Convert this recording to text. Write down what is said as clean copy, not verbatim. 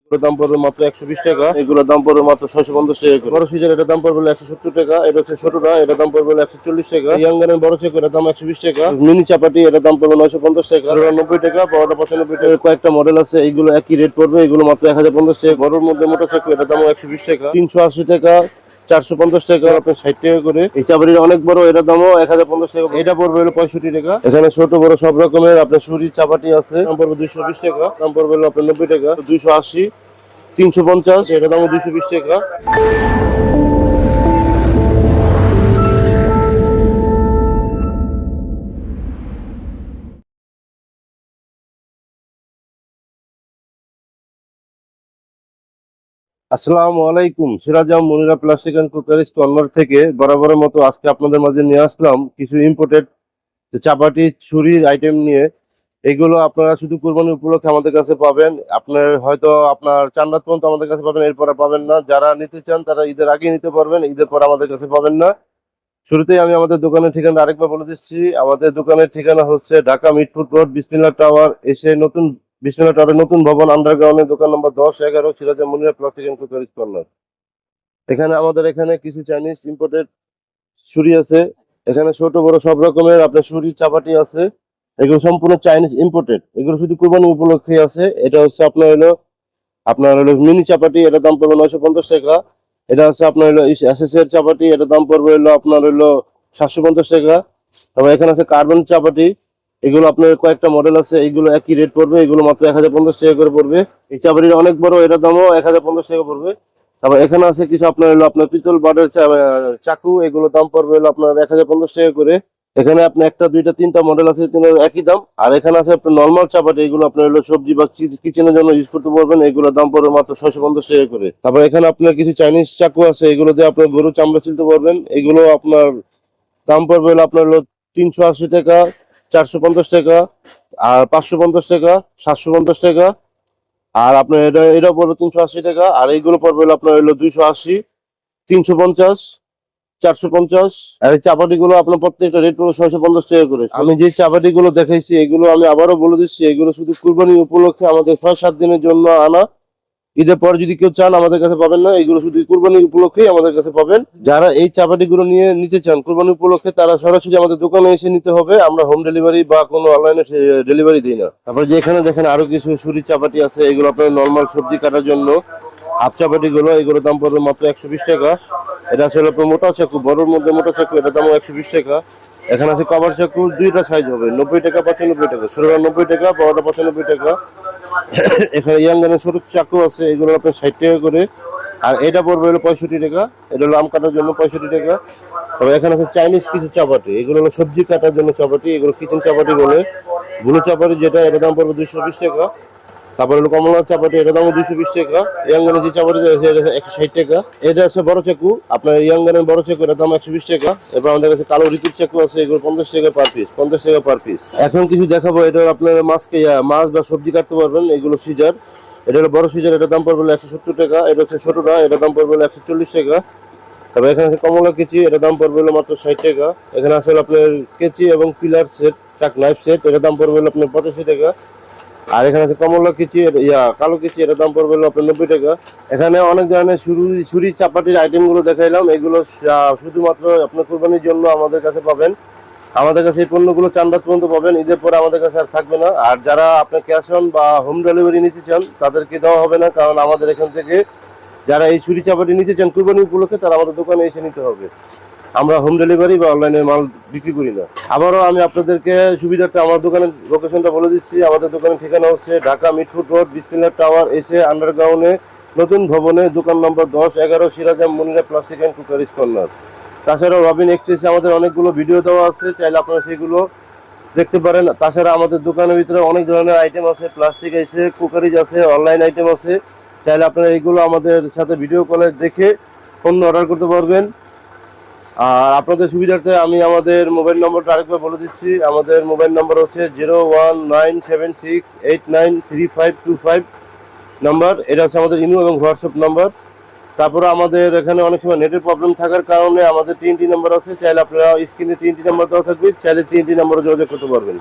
এগুলোর দাম পড়বে মাত্র 120 টাকা। এগুলোর দাম পড়বে মাত্র 650 টাকা। বড় সিজার এটার দাম পড়বে 170 টাকা। এটা হচ্ছে ছোটটা, এটার দাম পড়বে 140 টাকা। ইয়াঙ্গানের বড় চেক এটার দাম 120 টাকা। মিনি চাপাটি এটার দাম পড়বে 950 টাকা। 90 টাকা, বড়টা 95 টাকা। কয়েকটা মডেল আছে, এইগুলো একই রেট পড়বে। এগুলো মাত্র 1050 টাকা। বড়র মধ্যে মোটা চেক এটার দাম 120 টাকা। 380 টাকা, 450 টাকা, আপনার 60 টাকা করে। এই চাপাটির অনেক বড়, এটার দামও 1050 টাকা। এটা পড়বে হলো 65 টাকা। এখানে ছোট বড় সব রকমের আপনার ছুরি চাপাটি আছে। দাম পড়বে 220 টাকা। দাম পড়বে হলো আপনার 90 টাকা। 280, 350, এটা দাম 220 টাকা। আসসালামু আলাইকুম। সিরাজাম মুনিরা প্লাস্টিক এন্ড কুকারিজ কর্নার থেকে বরাবরের মতো আজকে আপনাদের মাঝে নিয়ে আসলাম কিছু ইম্পোর্টেড চাপাটি ছুরির আইটেম নিয়ে। এগুলো আপনারা শুধু কুরবানি উপলক্ষে আমাদের কাছে পাবেন। আপনার হয়তো আপনার চান্দাত পর্যন্ত আমাদের কাছে পাবেন, এরপরে পাবেন না। যারা নিতে চান তারা ঈদের আগে নিতে পারবেন, ঈদের পর আমাদের কাছে পাবেন না। শুরুতেই আমি আমাদের দোকানের ঠিকানা আরেকবার বলে দিচ্ছি। আমাদের দোকানের ঠিকানা হচ্ছে ঢাকা মিটফুট রোড, বিসমিল্লাহ টাওয়ার এসে নতুন বিসমিল্লাহ টাওয়ারের নতুন ভবন আন্ডারগ্রাউন্ডে, দোকান নম্বর 10-11, সিরাজাম মুনিরা প্লাস্টিক এন্ড কুকারিজ কর্নার। আমাদের এখানে কিছু চাইনিজ ইম্পোর্টেড ছুরি আছে। এখানে ছোট বড় সব রকমের আপনার ছুরি চাপাটি আছে। এগুলো সম্পূর্ণ চাইনিজ ইম্পোর্টেড। এগুলো শুধু কুরবানি উপলক্ষে আছে। এটা হচ্ছে আপনার হলো মিনি চাপাটি, এটার দাম পড়বে 950 টাকা। এটা হচ্ছে আপনার হলো এসএস এর চাপাটি, এটার দাম পড়বে হলো আপনার হলো 750 টাকা। তারপর এখানে আছে কার্বন চাপাটি। এগুলো আপনার কয়েকটা মডেল আছে, এগুলো একই রেট পড়বে। এগুলো মাত্র 1050 টাকা করে পড়বে। এই চাপাটির অনেক বড়, এটার দামও 1050 টাকা পড়বে। তারপর এখানে আছে কিছু আপনার পিতল বাটের চাকু। এগুলো দাম পড়বে হলো আপনার 1050 টাকা করে। এখানে আপনার একটা দুইটা তিনটা মডেল আছে, তিনের একই দাম। আর এখানে আছে আপনার নর্মাল চাপাটি। এগুলো আপনার হলো সবজি বা কিচেনের জন্য ইউজ করতে পারবেন। এগুলোর দাম পড়বে মাত্র 650 টাকা করে। তারপর এখানে আপনার কিছু চাইনিজ চাকু আছে, এগুলো দিয়ে আপনার গরু চামড়া ছিলতে পারবেন। এগুলো আপনার দাম পড়বে হলো আপনার হলো 380 টাকা, 450 টাকা, আর 550 টাকা, 750 টাকা। আর আপনার এটা পড়বে 380 টাকা। আর এইগুলো পড়বে হলো আপনার হলো 280, 350, 450। আর এই চাপাটি গুলো আপনার প্রত্যেকটা রেট পড়বে 650 টাকা করে। আমি যে চাপাটি গুলো দেখাইছি, এগুলো আমি আবারও বলে দিচ্ছি, এগুলো শুধু কুরবানি উপলক্ষে আমাদের 6-7 দিনের জন্য আনা। ঈদের পর যদি কেউ চান আমাদের কাছে পাবেন না। এগুলো শুধু কুরবানি উপলক্ষেই আমাদের কাছে পাবেন। যারা এই চাপাটি গুলো নিতে চান কুরবানি উপলক্ষে, তারা সরাসরি আমাদের দোকানে এসে নিতে হবে। আমরা হোম ডেলিভারি বা কোনো অনলাইনে ডেলিভারি দিই না। তারপর যে এখানে দেখেন আরো কিছু ছুরি চাপাটি আছে, এগুলো আপনার নর্মাল সবজি কাটার জন্য। হাফ চাপাটি গুলো, এগুলোর দাম পড়বে মাত্র 120 টাকা। এটা আসলে আপনার মোটা চাকু, বড়র মধ্যে মোটা চাকু, এটার দাম 120 টাকা। এখানে আছে কভার চাকু, দুইটা সাইজ হবে, 90 টাকা, 95 টাকা। ছোটটা 90 টাকা, বড়টা 95 টাকা। এখানে ইয়াঙ্গানের ছোট চাকু আছে, এগুলো আপনার 60 টাকা করে। আর এটা পড়বে হলো 65 টাকা। এটা হলো আম কাটার জন্য 65 টাকা। তবে এখানে আছে চাইনিজ কিছু চাপাটি, এগুলো হলো সবজি কাটার জন্য চাপাটি, এগুলো কিচেন চাপাটি বলে। ব্লু চাপাটি যেটা, এটার দাম পড়বে 220 টাকা। তারপর হলো কমলা চাপাটি, এটার দাম 220 টাকা। ইয়াঙ্গানের যে চাপাটি আছে এটা 160 টাকা। এটা হচ্ছে বড় চাকু, আপনার ইয়াঙ্গানের বড় চাকু, এটার দাম 120 টাকা। এবার আমাদের কাছে কালো রিপিট চাকু আছে, এগুলো 50 টাকা পার পিস, 50 টাকা পার পিস। এখন কিছু দেখাবো, এটা আপনার মাছ বা সবজি কাটতে পারবেন। এগুলো সিজার, এটা হলো বড় সিজার, এটার দাম পড়বে 170 টাকা। এটা হচ্ছে ছোটটা, এটার দাম পড়বে 140 টাকা। তবে এখানে আছে কমলা কেচি, এটার দাম পড়বে হলো মাত্র 60 টাকা। এখানে আছে আপনার কেচি এবং পিলার সেট, নাইফ সেট, এটার দাম পড়বে হলো আপনার 85 টাকা। আর এখানে আছে কমলা কেচি, কালো কেচি, এটার দাম পড়বে হলো আপনার 90 টাকা। এখানে অনেক ধরনের ছুরি চাপাটির আইটেম গুলো দেখাইলাম। এগুলো শুধুমাত্র আপনার কুরবানির জন্য আমাদের কাছে পাবেন। আমাদের কাছে এই পণ্যগুলো চান্দাত পর্যন্ত পাবেন, ঈদের পরে আমাদের কাছে আর থাকবে না। আর যারা আপনার ক্যাশ অন বা হোম ডেলিভারি নিতে চান, তাদেরকে দেওয়া হবে না, কারণ আমাদের এখান থেকে যারা এই ছুরি চাপাটি নিতে চান কুরবানি উপলক্ষে, তারা আমাদের দোকানে এসে নিতে হবে। আমরা হোম ডেলিভারি বা অনলাইনে মাল বিক্রি করি না। আবারও আমি আপনাদেরকে সুবিধার্থে আমার দোকানের লোকেশনটা বলে দিচ্ছি। আমাদের দোকানের ঠিকানা হচ্ছে ঢাকা মিটফুট রোড, বিসমিল্লাহ টাওয়ার এসে আন্ডারগ্রাউন্ডে নতুন ভবনে, দোকান নম্বর 10-11, সিরাজাম মুনিরা প্লাস্টিক এন্ড কুকারিজ কর্নার। তাছাড়াও রবিন এক্সপ্রেসে আমাদের অনেকগুলো ভিডিও দেওয়া আছে, চাইলে আপনারা সেগুলো দেখতে পারেন। তাছাড়া আমাদের দোকানের ভিতরে অনেক ধরনের আইটেম আছে, প্লাস্টিক আছে, কুকারিজ আছে, অনলাইন আইটেম আছে। চাইলে আপনারা এইগুলো আমাদের সাথে ভিডিও কলে দেখে পণ্য অর্ডার করতে পারবেন। আর আপনাদের সুবিধার্থে আমি আমাদের মোবাইল নম্বরটা আরেকবার বলে দিচ্ছি। আমাদের মোবাইল নম্বর হচ্ছে 01976893525 নাম্বার। এটা হচ্ছে আমাদের ইমো এবং হোয়াটসঅ্যাপ নাম্বার। তারপরে আমাদের এখানে অনেক সময় নেটের প্রবলেম থাকার কারণে আমাদের 3টি নাম্বার আছে। চাইলে আপনারা স্ক্রিনে 3টি নাম্বার দেওয়া থাকবে, চাইলে 3টি নাম্বারে যোগাযোগ করতে পারবেন।